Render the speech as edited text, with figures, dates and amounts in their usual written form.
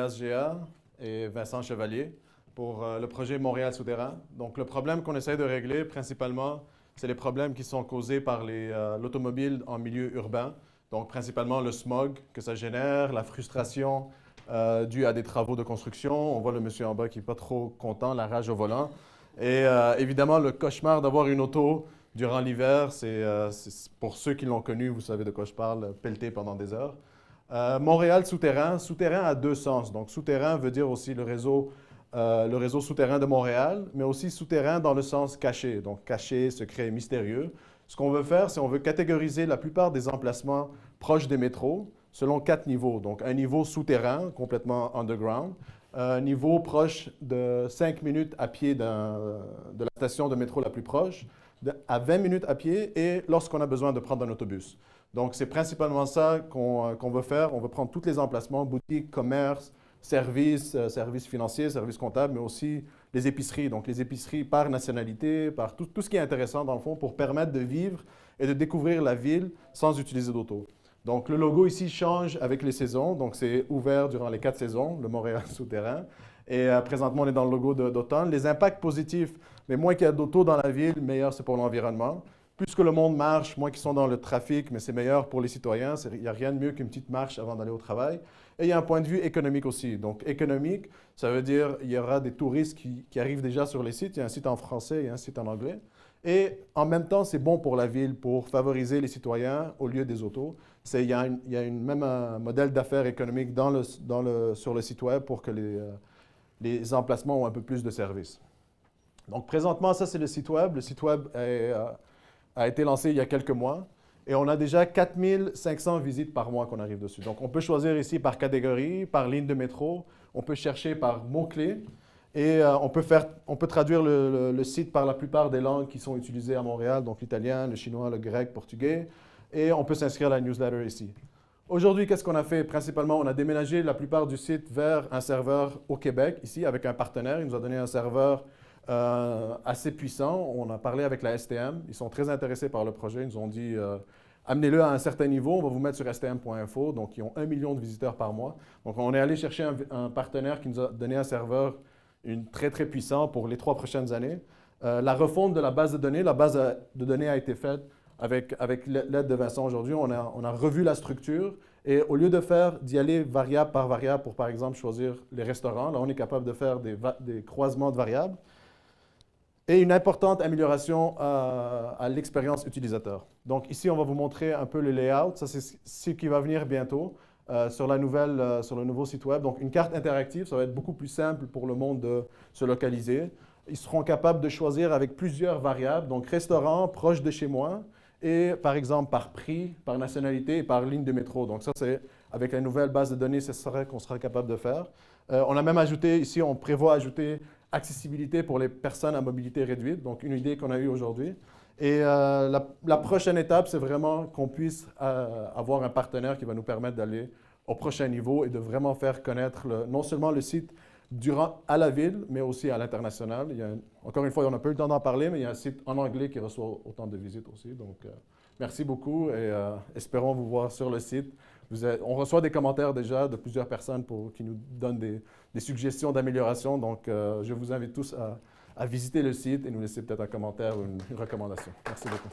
Mathias Géa et Vincent Chevalier pour le projet Montréal souterrain. Donc, le problème qu'on essaie de régler principalement, c'est les problèmes qui sont causés par l'automobile en milieu urbain. Donc, principalement le smog que ça génère, la frustration due à des travaux de construction. On voit le monsieur en bas qui n'est pas trop content, la rage au volant. Et évidemment, le cauchemar d'avoir une auto durant l'hiver, c'est pour ceux qui l'ont connu, vous savez de quoi je parle, pelleter pendant des heures. Montréal souterrain, souterrain a deux sens. Donc, souterrain veut dire aussi le réseau souterrain de Montréal, mais aussi souterrain dans le sens caché. Donc, caché, secret, mystérieux. Ce qu'on veut faire, c'est on veut catégoriser la plupart des emplacements proches des métros selon 4 niveaux. Donc, un niveau souterrain, complètement underground, un niveau proche de 5 minutes à pied de la station de métro la plus proche, à 20 minutes à pied et lorsqu'on a besoin de prendre un autobus. Donc, c'est principalement ça qu'on veut faire. On veut prendre tous les emplacements, boutiques, commerces, services financiers, services comptables, mais aussi les épiceries. Donc, les épiceries par nationalité, par tout ce qui est intéressant dans le fond pour permettre de vivre et de découvrir la ville sans utiliser d'auto. Donc, le logo ici change avec les saisons. Donc, c'est ouvert durant les 4 saisons, le Montréal souterrain. Et présentement, on est dans le logo d'automne. Les impacts positifs, mais moins qu'il y a d'auto dans la ville, meilleur c'est pour l'environnement. Plus que le monde marche, moins qu'ils sont dans le trafic, mais c'est meilleur pour les citoyens. Il n'y a rien de mieux qu'une petite marche avant d'aller au travail. Et il y a un point de vue économique aussi. Donc, économique, ça veut dire qu'il y aura des touristes qui arrivent déjà sur les sites. Il y a un site en français et un site en anglais. Et en même temps, c'est bon pour la ville, pour favoriser les citoyens au lieu des autos. Il y a même un modèle d'affaires économique sur le site web pour que les emplacements ont un peu plus de services. Donc, présentement, ça, c'est le site web. Le site web a été lancé il y a quelques mois. Et on a déjà 4500 visites par mois qu'on arrive dessus. Donc, on peut choisir ici par catégorie, par ligne de métro. On peut chercher par mots-clés. Et on peut traduire le site par la plupart des langues qui sont utilisées à Montréal, donc l'italien, le chinois, le grec, le portugais. Et on peut s'inscrire à la newsletter ici. Aujourd'hui, qu'est-ce qu'on a fait? Principalement, on a déménagé la plupart du site vers un serveur au Québec, ici, avec un partenaire. Il nous a donné un serveur assez puissant. On a parlé avec la STM. Ils sont très intéressés par le projet. Ils nous ont dit amenez-le à un certain niveau. On va vous mettre sur stm.info. Donc, ils ont 1 million de visiteurs par mois. Donc, on est allé chercher un partenaire qui nous a donné un serveur très, très puissant pour les 3 prochaines années. La refonte de la base de données. La base de données a été faite avec l'aide de Vincent aujourd'hui. On a revu la structure. Et au lieu d'y aller variable par variable pour, par exemple, choisir les restaurants, là, on est capable de faire des croisements de variables. Et une importante amélioration à l'expérience utilisateur. Donc ici, on va vous montrer un peu le layout. Ça, c'est ce qui va venir bientôt sur le nouveau site web. Donc une carte interactive, ça va être beaucoup plus simple pour le monde de se localiser. Ils seront capables de choisir avec plusieurs variables. Donc restaurant, proche de chez moi, et par exemple par prix, par nationalité et par ligne de métro. Donc ça, c'est avec la nouvelle base de données, c'est ça qu'on sera capable de faire. On a même ajouté, ici, on prévoit ajouter accessibilité pour les personnes à mobilité réduite, donc une idée qu'on a eue aujourd'hui. Et la prochaine étape, c'est vraiment qu'on puisse avoir un partenaire qui va nous permettre d'aller au prochain niveau et de vraiment faire connaître non seulement le site à la ville, mais aussi à l'international. Encore une fois, on n'a pas eu le temps d'en parler, mais il y a un site en anglais qui reçoit autant de visites aussi. Donc, merci beaucoup et espérons vous voir sur le site. On reçoit des commentaires déjà de plusieurs personnes qui nous donnent des suggestions d'amélioration. Donc, je vous invite tous à visiter le site et nous laisser peut-être un commentaire ou une recommandation. Merci beaucoup.